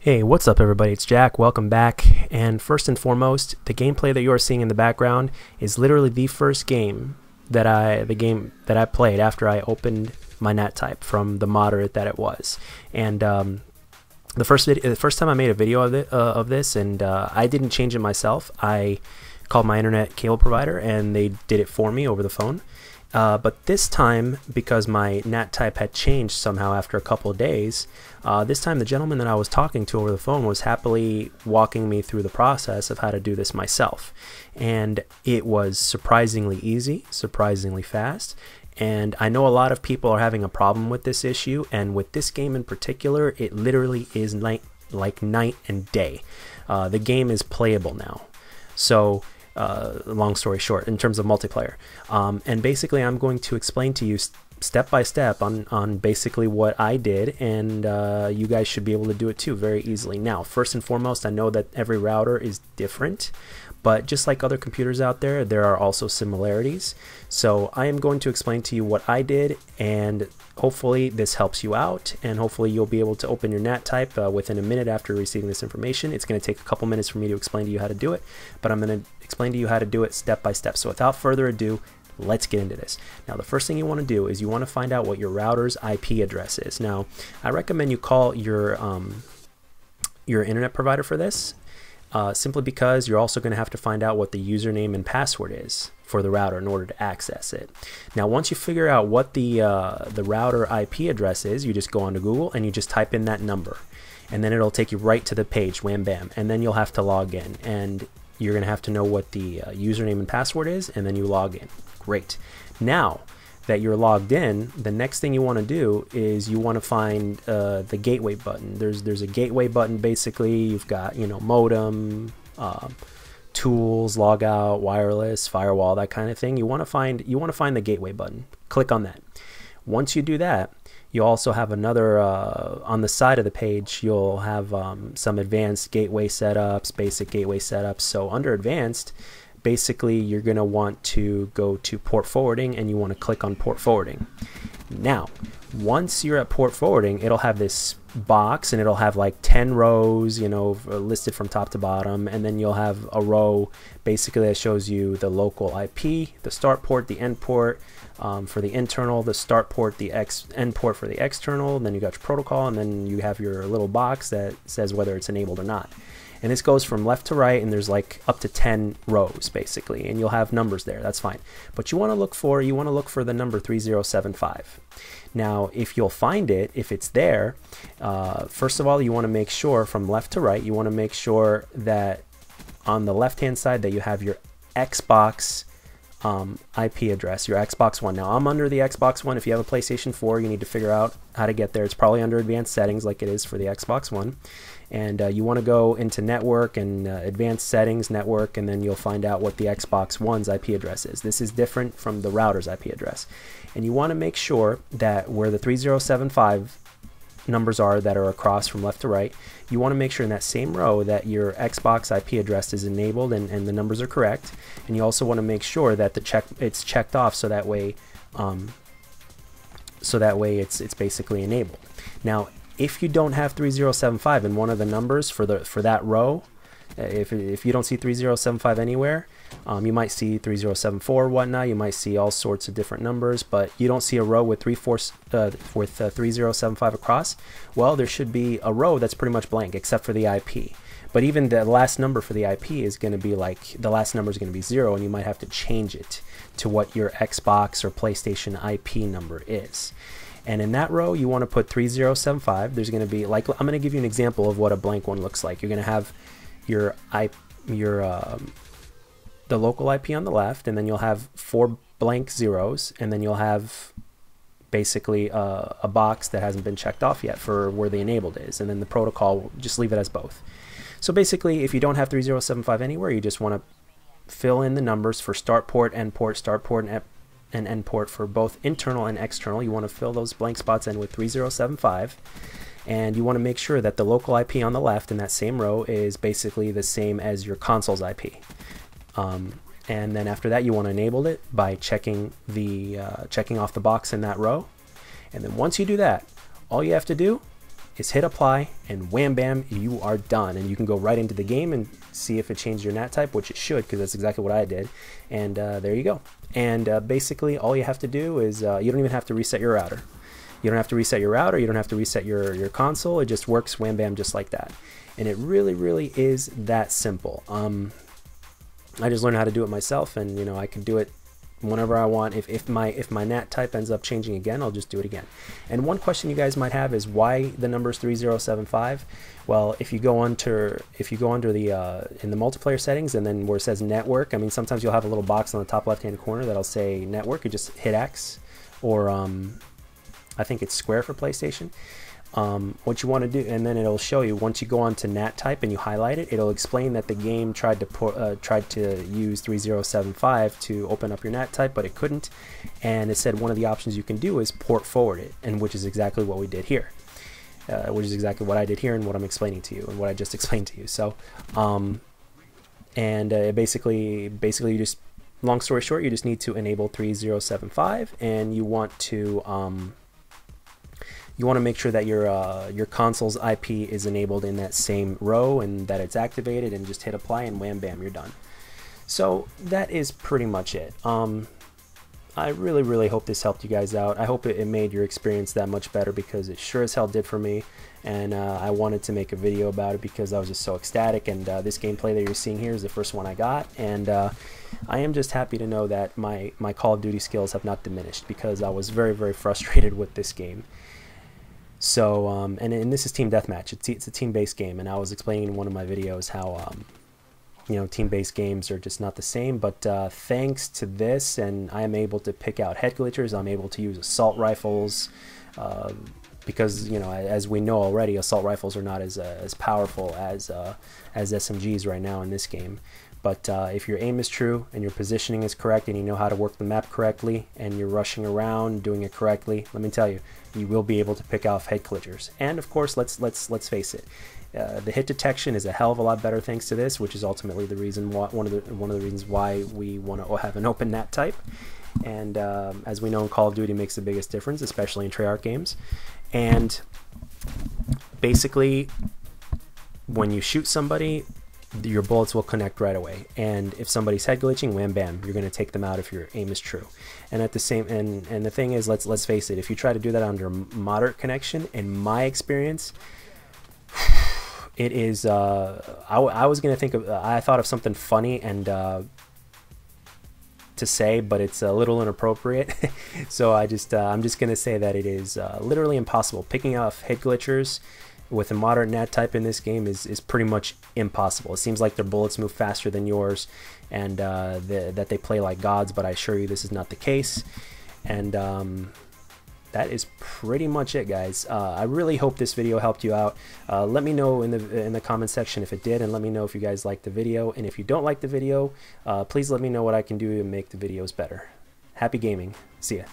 Hey, what's up everybody? It's Jack. Welcome back. And first and foremost, the gameplay that you are seeing in the background is literally the first game that I played after I opened my NAT Type from the moderate that it was. And the first time I made a video of this, and I didn't change it myself. I called my internet cable provider and they did it for me over the phone. But this time, because my NAT type had changed somehow after a couple of days, this time the gentleman that I was talking to over the phone was happily walking me through the process of how to do this myself. And it was surprisingly easy, surprisingly fast. And I know a lot of people are having a problem with this issue, and with this game in particular, it literally is like night and day. The game is playable now. So long story short, in terms of multiplayer, and basically I'm going to explain to you step by step on basically what I did, and you guys should be able to do it too very easily. Now, first and foremost, I know that every router is different, but just like other computers out there, there are also similarities. So I am going to explain to you what I did, and hopefully this helps you out, and hopefully you'll be able to open your NAT type within a minute after receiving this information. It's going to take a couple minutes for me to explain to you how to do it, but I'm going to explain to you how to do it step by step. So without further ado, let's get into this. Now, the first thing you want to do is you want to find out what your router's IP address is. Now, I recommend you call your internet provider for this, simply because you're also going to have to find out what the username and password is for the router in order to access it. Now, once you figure out what the router IP address is, you just go onto Google and you just type in that number, and then it'll take you right to the page, wham bam, and then you'll have to log in, and you're going to have to know what the username and password is, and then you log in. Great. Now that you're logged in, the next thing you want to do is you want to find the gateway button. There's a gateway button. Basically, you've got, you know, modem, tools, logout, wireless, firewall, that kind of thing. You want to find the gateway button. Click on that. Once you do that, you also have another on the side of the page. You'll have some advanced gateway setups, basic gateway setups. So under advanced, basically you're going to want to go to port forwarding, and you want to click on port forwarding. Now, once you're at port forwarding, it'll have this box, and it'll have like 10 rows, you know, listed from top to bottom, and then you'll have a row basically that shows you the local IP, the start port, the end port for the internal, the start port, the end port for the external, and then you got your protocol, and then you have your little box that says whether it's enabled or not. And this goes from left to right, and there's like up to 10 rows basically, and you'll have numbers there. That's fine. But you want to look for the number 3075. Now, if you'll find it, if it's there, first of all, you want to make sure from left to right, you want to make sure that on the left-hand side that you have your Xbox IP address, your Xbox One. Now, I'm under the Xbox One. If you have a PlayStation 4, you need to figure out how to get there. It's probably under advanced settings like it is for the Xbox One. And you want to go into network and advanced settings, network, and then you'll find out what the Xbox One's IP address is. This is different from the router's IP address. And you want to make sure that where the 3075 numbers are that are across from left to right, you want to make sure in that same row that your Xbox IP address is enabled and the numbers are correct. And you also want to make sure that it's checked off, so that way it's basically enabled. Now, if you don't have 3075 in one of the numbers for that row, if you don't see 3075 anywhere, you might see 3074 or whatnot. You might see all sorts of different numbers, but you don't see a row with 3075 across. Well, there should be a row that's pretty much blank except for the IP. But even the last number for the IP is going to be like, the last number is going to be 0, and you might have to change it to what your Xbox or PlayStation IP number is. And in that row, you want to put 3075. There's going to be, like, I'm going to give you an example of what a blank one looks like. You're going to have the local IP on the left, and then you'll have 4 blank zeros, and then you'll have basically a box that hasn't been checked off yet for where the enabled is, and then the protocol, just leave it as both. So basically, if you don't have 3075 anywhere, you just want to fill in the numbers for start port, end port, start port, and end port for both internal and external. You want to fill those blank spots in with 3075, and you want to make sure that the local IP on the left in that same row is basically the same as your console's IP. And then after that, you want to enable it by checking off the box in that row. And then once you do that, all you have to do is hit apply, and wham bam, you are done. And you can go right into the game and see if it changed your NAT type, which it should, because that's exactly what I did. And there you go. And basically all you have to do is you don't even have to reset your router. You don't have to reset your router, you don't have to reset your console. It just works wham bam just like that. And it really is that simple. I just learned how to do it myself, and you know, I can do it whenever I want. If my NAT type ends up changing again, I'll just do it again. And one question you guys might have is why the number is 3075. Well, if you go under the in the multiplayer settings, and then where it says network, I mean, sometimes you'll have a little box on the top left hand corner that'll say network. You just hit X, or I think it's square for PlayStation. What you want to do, and then it'll show you, once you go on to NAT type and you highlight it, it'll explain that the game tried to use 3075 to open up your NAT type, but it couldn't. And it said one of the options you can do is port forward it, and which is exactly what we did here, which is exactly what I did here and what I'm explaining to you and what I just explained to you. So basically you just, long story short, you just need to enable 3075, and you want to make sure that your console's IP is enabled in that same row and that it's activated, and just hit apply, and wham bam, you're done. So that is pretty much it. I really hope this helped you guys out. I hope it made your experience that much better, because it sure as hell did for me. And I wanted to make a video about it because I was just so ecstatic, and this gameplay that you're seeing here is the first one I got. And I am just happy to know that my Call of Duty skills have not diminished, because I was very frustrated with this game. So, and this is Team Deathmatch. It's a team-based game, and I was explaining in one of my videos how, you know, team-based games are just not the same. But thanks to this, and I am able to pick out head glitchers. I'm able to use assault rifles, because, you know, as we know already, assault rifles are not as powerful as SMGs right now in this game. But if your aim is true and your positioning is correct, and you know how to work the map correctly, and you're rushing around doing it correctly, let me tell you, you will be able to pick off head glitchers. And of course, let's face it, the hit detection is a hell of a lot better thanks to this, which is ultimately the reason why, one of the reasons why we want to have an open NAT type. And as we know, in Call of Duty makes the biggest difference, especially in Treyarch games. And basically, when you shoot somebody, your bullets will connect right away, and if somebody's head glitching, wham bam, you're going to take them out if your aim is true. And at the same, and the thing is, let's face it, if you try to do that under moderate connection, in my experience, it is I was going to think of, I thought of something funny and to say, but it's a little inappropriate. So I'm just going to say that it is literally impossible. Picking off head glitchers with a moderate NAT type in this game is pretty much impossible. It seems like their bullets move faster than yours, and that they play like gods, but I assure you this is not the case. And that is pretty much it, guys. I really hope this video helped you out. Let me know in the comment section if it did, and let me know if you guys liked the video. And if you don't like the video, please let me know what I can do to make the videos better. Happy gaming. See ya.